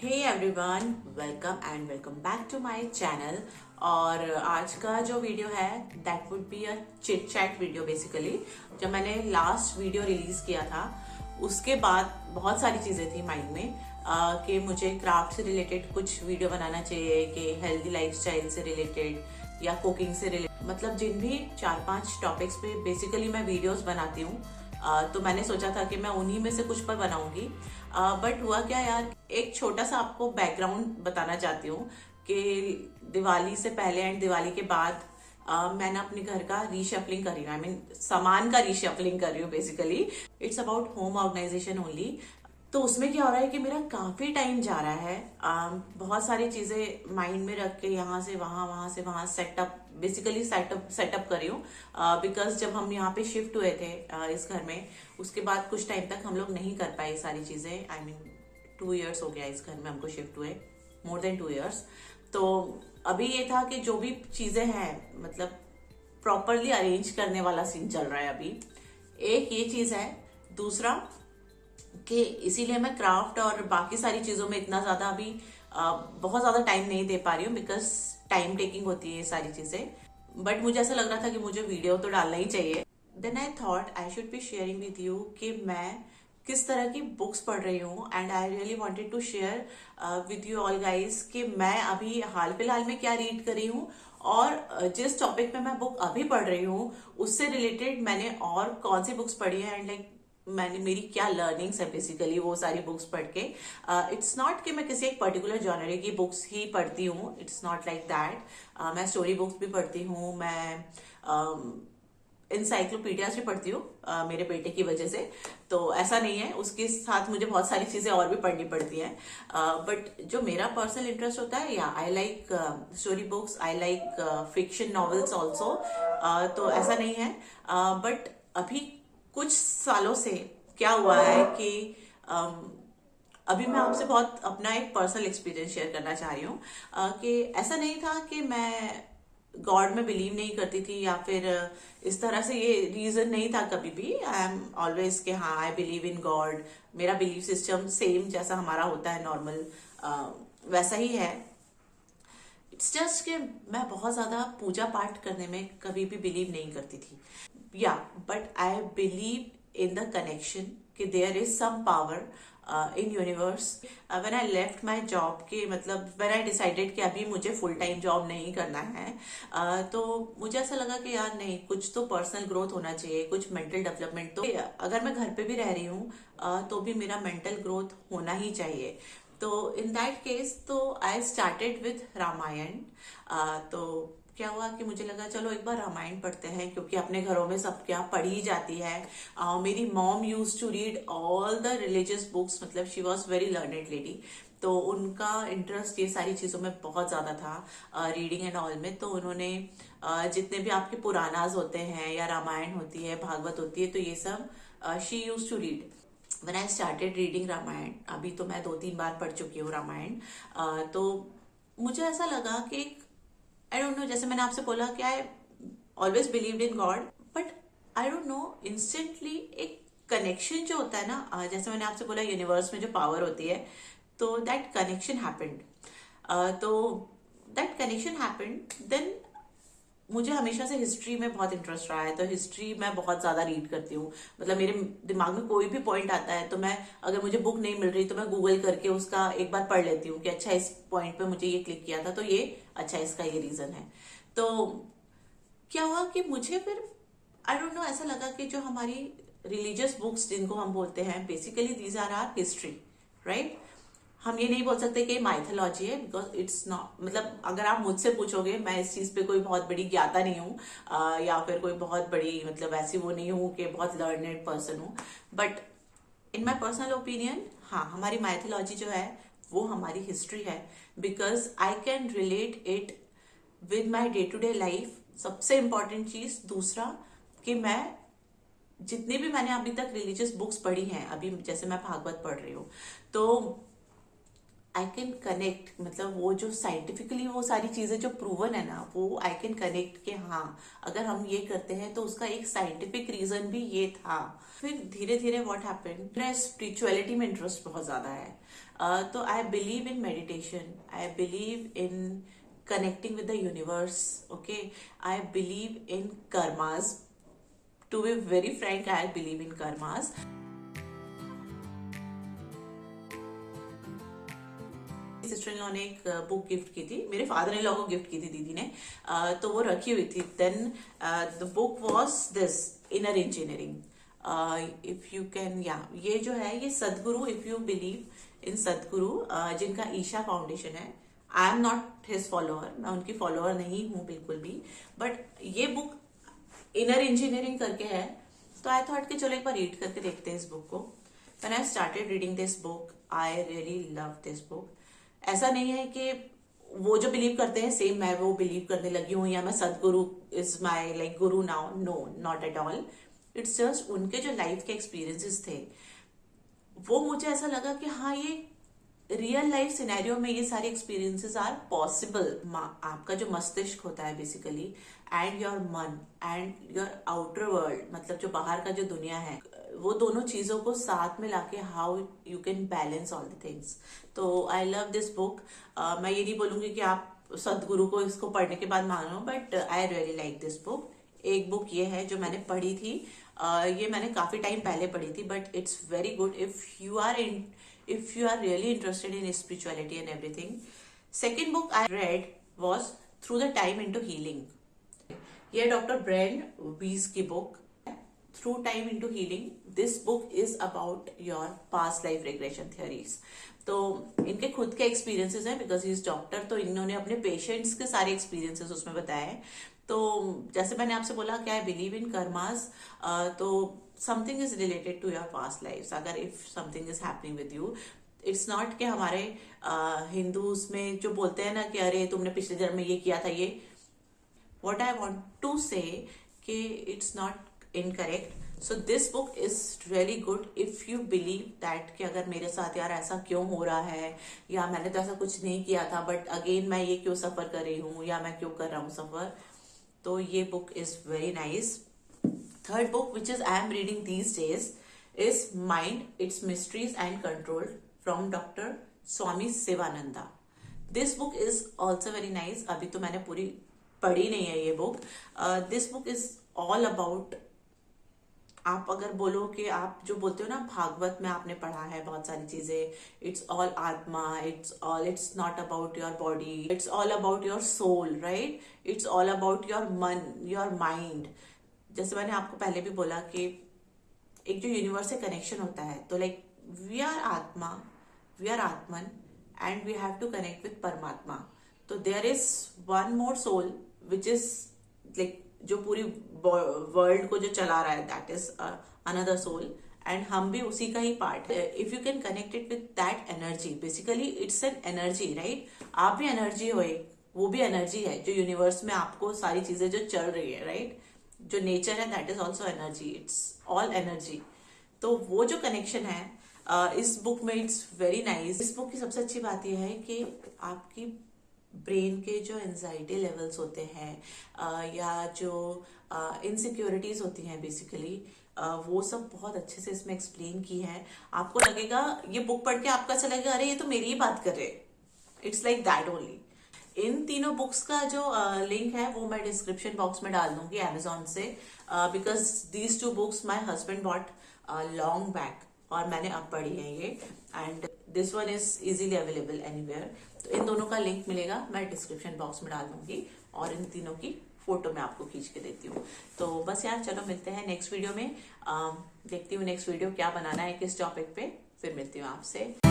Hey everyone, welcome and welcome back to my channel. और आज का जो वीडियो है that would be a chit chat video. Basically जब मैंने लास्ट वीडियो रिलीज किया था उसके बाद बहुत सारी चीज़ें थी माइंड में कि मुझे क्राफ्ट से रिलेटेड कुछ वीडियो बनाना चाहिए, कि हेल्दी लाइफस्टाइल से रिलेटेड या कुकिंग से रिलेटेड, मतलब जिन भी 4-5 टॉपिक्स पे बेसिकली मैं वीडियोस बनाती हूँ। तो मैंने सोचा था कि मैं उन्हीं में से कुछ पर बनाऊंगी। बट हुआ क्या यार, एक छोटा सा आपको बैकग्राउंड बताना चाहती हूँ कि दिवाली से पहले एंड दिवाली के बाद मैंने अपने घर का रीशफलिंग करी हूँ। आई मीन सामान का रीशफलिंग कर रही हूँ। Basically it's about home organisation only. तो उसमें क्या हो रहा है कि मेरा काफी टाइम जा रहा है। बहुत सारी चीजें माइंड में रख के यहाँ से वहां, वहां से वहां सेटअप, बेसिकली सेटअप कर रही हूँ। बिकॉज जब हम यहाँ पे शिफ्ट हुए थे इस घर में, उसके बाद कुछ टाइम तक हम लोग नहीं कर पाए सारी चीजें। आई मीन 2 years हो गया इस घर में हमको शिफ्ट हुए, मोर देन 2 years। तो अभी ये था कि जो भी चीजें हैं मतलब प्रॉपरली अरेंज करने वाला सीन चल रहा है अभी। एक ये चीज है। दूसरा कि इसीलिए मैं क्राफ्ट और बाकी सारी चीजों में इतना ज्यादा अभी बहुत ज्यादा टाइम नहीं दे पा रही हूँ, बिकॉज टाइम टेकिंग होती है ये सारी चीजें। बट मुझे ऐसा लग रहा था कि मुझे वीडियो तो डालना ही चाहिए। Then I thought I should be sharing with you कि मैं किस तरह की बुक्स पढ़ रही हूँ। And I really wanted to share with you all guys कि मैं अभी हाल फिलहाल में क्या रीड कर रही हूँ, और जिस टॉपिक पे मैं बुक अभी पढ़ रही हूँ उससे रिलेटेड मैंने और कौन सी बुक्स पढ़ी है, एंड लाइक मैंने मेरी क्या लर्निंग्स है बेसिकली वो सारी बुक्स पढ़ के। इट्स नॉट कि मैं किसी एक पर्टिकुलर जॉनर की बुक्स ही पढ़ती हूँ, इट्स नॉट लाइक दैट। मैं स्टोरी बुक्स भी पढ़ती हूँ, मैं इंसाइक्लोपीडियाज भी पढ़ती हूँ मेरे बेटे की वजह से। तो ऐसा नहीं है, उसके साथ मुझे बहुत सारी चीजें और भी पढ़नी पड़ती हैं। बट जो मेरा पर्सनल इंटरेस्ट होता है, या I like story books, I like fiction novels also. तो ऐसा नहीं है। बट अभी कुछ सालों से क्या हुआ है कि अभी मैं आपसे बहुत अपना एक पर्सनल एक्सपीरियंस शेयर करना चाह रही हूँ। कि ऐसा नहीं था कि मैं गॉड में बिलीव नहीं करती थी, या फिर इस तरह से ये रीजन नहीं था कभी भी। आई एम ऑलवेज के हाँ, आई बिलीव इन गॉड। मेरा बिलीव सिस्टम सेम जैसा हमारा होता है नॉर्मल, वैसा ही है। इट्स जस्ट कि मैं बहुत ज्यादा पूजा पाठ करने में कभी भी बिलीव नहीं करती थी। या but I believe in the connection कि there is some power in universe. When I left my job, के मतलब व्हेन आई डिसाइडेड कि अभी मुझे फुल टाइम जॉब नहीं करना है, तो मुझे ऐसा लगा कि यार नहीं, कुछ तो पर्सनल ग्रोथ होना चाहिए, कुछ मेंटल डेवलपमेंट। तो अगर मैं घर पे भी रह रही हूँ तो भी मेरा मेंटल ग्रोथ होना ही चाहिए। तो इन दैट केस तो आई स्टार्टेड विथ रामायण। तो क्या हुआ कि मुझे लगा चलो एक बार रामायण पढ़ते हैं, क्योंकि अपने घरों में सब क्या पढ़ी जाती है। मेरी mom use to read all the religious books, मतलब she was very learned lady. तो उनका इंटरेस्ट ये सारी चीजों में बहुत ज्यादा था, रीडिंग एंड ऑल में। तो उन्होंने जितने भी आपके पुराणाज होते हैं, या रामायण होती है, भागवत होती है, तो ये सब she use to read. When I started reading Ramayana, अभी तो मैं 2-3 बार पढ़ चुकी हूँ रामायण। तो मुझे ऐसा लगा कि आई डोंट नो, जैसे मैंने आपसे बोला कि I always believed in God, but I don't know, instantly एक कनेक्शन जो होता है ना, जैसे मैंने आपसे बोला यूनिवर्स में जो पावर होती है, तो दैट कनेक्शन हैपेंड। तो दैट कनेक्शन हैपेंड। देन मुझे हमेशा से हिस्ट्री में बहुत इंटरेस्ट रहा है, तो हिस्ट्री मैं बहुत ज्यादा रीड करती हूँ। मतलब मेरे दिमाग में कोई भी पॉइंट आता है तो मैं, अगर मुझे बुक नहीं मिल रही तो मैं गूगल करके उसका एक बार पढ़ लेती हूँ कि अच्छा इस पॉइंट पे मुझे ये क्लिक किया था, तो ये अच्छा इसका ये रीजन है। तो क्या हुआ कि मुझे फिर आई डोंट नो, ऐसा लगा कि जो हमारी रिलीजियस बुक्स जिनको हम बोलते हैं, basically these are our history, right. हम ये नहीं बोल सकते कि माइथोलॉजी है, बिकॉज इट्स नॉट, मतलब अगर आप मुझसे पूछोगे, मैं इस चीज पे कोई बहुत बड़ी ज्ञाता नहीं हूँ, या फिर कोई बहुत बड़ी, मतलब ऐसी वो नहीं हूँ कि बहुत लर्नेड पर्सन हूँ। But in my personal opinion, हाँ, हमारी माइथोलॉजी जो है वो हमारी हिस्ट्री है। Because I can relate it with my day to day life, सबसे इंपॉर्टेंट चीज। दूसरा कि मैं जितनी भी मैंने अभी तक रिलीजियस बुक्स पढ़ी हैं, अभी जैसे मैं भागवत पढ़ रही हूँ, तो आई कैन कनेक्ट, मतलब वो जो साइंटिफिकली वो सारी चीजें जो प्रूवन है ना, वो आई कैन कनेक्ट कि हाँ अगर हम ये करते हैं तो उसका एक साइंटिफिक रीजन भी ये था। फिर धीरे धीरे व्हाट हैपेंड, मेरा स्पिरिचुअलिटी में इंटरेस्ट बहुत ज्यादा है। तो आई believe in meditation, I believe in connecting with the universe. Okay, I believe in karmas. To be very frank, I believe in karmas. Sister in law ने एक बुक गिफ्ट की थी, मेरे फादर इन लॉ को gift की थी दीदी ने, तो वो रखी हुई थी। Then the book was this inner engineering. If you can, या ये जो है ये सदगुरु, इफ यू बिलीव इन सदगुरु, जिनका ईशा फाउंडेशन है, I am not his follower, मैं उनकी फॉलोअर नहीं हूं बिल्कुल भी, बट ये बुक इनर इंजीनियरिंग करके है, तो आई थॉट कि चलो एक बार रीड करके देखते हैं इस बुक को। When I started reading this book, I really love this book. ऐसा नहीं है कि वो जो बिलीव करते हैं सेम मैं वो बिलीव करने लगी हूँ, या मैं Sadhguru is my like guru now, no not at all. It's just उनके जो लाइफ के एक्सपीरियंसेस थे, वो मुझे ऐसा लगा कि हाँ ये रियल लाइफ सिनेरियो में ये सारे एक्सपीरियंसेस आर पॉसिबल। आपका जो मस्तिष्क होता है बेसिकली, एंड योर मन एंड योर आउटर वर्ल्ड, मतलब जो बाहर का जो दुनिया है, वो दोनों चीजों को साथ में लाके how you can balance all the things. तो आई लव दिस बुक। मैं ये नहीं बोलूंगी कि आप सदगुरु को इसको पढ़ने के बाद मानो, but I really like this book. एक बुक ये है जो मैंने पढ़ी थी, ये मैंने काफी टाइम पहले पढ़ी थी, but it's very good if you are really interested in spirituality and everything. Second book I read was Through the Time into Healing. ये डॉक्टर ब्रेन वीज की book, through time into healing. This book is about your past life regression theories. तो इनके खुद के experiences हैं, because he is doctor, तो इन्होंने अपने पेशेंट्स के सारे एक्सपीरियंसेस उसमें बताए हैं। तो जैसे मैंने आपसे बोला कि आई बिलीव इन कर्मास, तो something is related to your past life. अगर if something is happening with you, it's not कि हमारे हिंदूज में जो बोलते हैं ना कि अरे तुमने पिछले जन्म में ये किया था, ये what I want to say कि it's not incorrect. So this book is really good if you believe that कि अगर मेरे साथ यार ऐसा क्यों हो रहा है, या मैंने तो ऐसा कुछ नहीं किया था, बट अगेन मैं ये क्यों सफर कर रही हूँ, या मैं क्यों कर रहा हूँ सफर, तो ये book is very nice. Third book which is I am reading these days is mind, it's mysteries and control from doctor Swami Shivananda. This book is also very nice. अभी तो मैंने पूरी पढ़ी नहीं है ये book. This book is all about, आप अगर बोलो कि आप जो बोलते हो ना भागवत में आपने पढ़ा है बहुत सारी चीजें, it's all atma, it's not about your body, it's all about your soul, right? It's all about your man, your mind. जैसे मैंने आपको पहले भी बोला कि एक जो यूनिवर्स से कनेक्शन होता है, तो like we are atma, we are atman, and we have to connect with paramatma. तो there is one more soul which is like जो पूरी वर्ल्ड को जो चला रहा है, that is another soul, and हम भी उसी का ही पार्ट है। If you can connect it with that energy, basically it's an energy, right? आप भी एनर्जी हो, वो भी एनर्जी है जो यूनिवर्स में आपको सारी चीजें जो चल रही है, राइट? जो नेचर है that is also energy, it's all energy. तो वो जो कनेक्शन है इस बुक में, इट्स वेरी नाइस। इस बुक की सबसे अच्छी बात यह है कि आपकी ब्रेन के जो एंजाइटी लेवल्स होते हैं या जो इनसिक्योरिटीज होती हैं बेसिकली, वो सब बहुत अच्छे से इसमें एक्सप्लेन की है। आपको लगेगा ये बुक पढ़ के आपका ऐसा लगेगा अरे ये तो मेरी ही बात कर रहे, इट्स लाइक दैट ओनली। इन तीनों बुक्स का जो लिंक है वो मैं डिस्क्रिप्शन बॉक्स में डाल दूंगी अमेजोन से, because these two books my husband bought long back, और मैंने अब पढ़ी है ये, and this one is easily available anywhere. तो इन दोनों का लिंक मिलेगा, मैं डिस्क्रिप्शन बॉक्स में डाल दूंगी, और इन तीनों की फोटो मैं आपको खींच के देती हूँ। तो बस यार चलो मिलते हैं नेक्स्ट वीडियो में। देखती हूँ नेक्स्ट वीडियो क्या बनाना है, किस टॉपिक पे, फिर मिलती हूँ आपसे।